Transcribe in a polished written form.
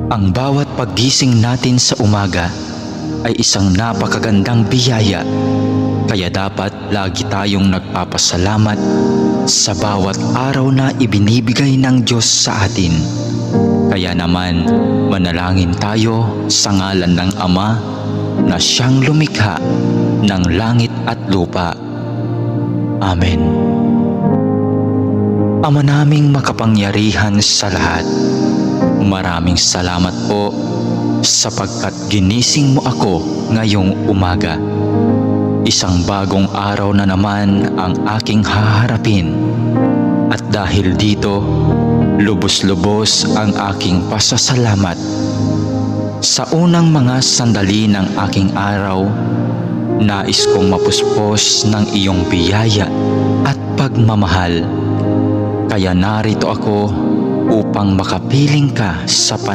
Ang bawat paggising natin sa umaga ay isang napakagandang biyaya, kaya dapat lagi tayong nagpapasalamat sa bawat araw na ibinibigay ng Diyos sa atin. Kaya naman, manalangin tayo sa ngalan ng Ama na siyang lumikha ng langit at lupa. Amen. Ama naming makapangyarihan sa lahat, maraming salamat po sapagkat ginising mo ako ngayong umaga. Isang bagong araw na naman ang aking haharapin. At dahil dito, lubos-lubos ang aking pasasalamat. Sa unang mga sandali ng aking araw, nais kong mapuspos ng iyong biyaya at pagmamahal. Kaya narito ako upang makapiling ka sa panalangin.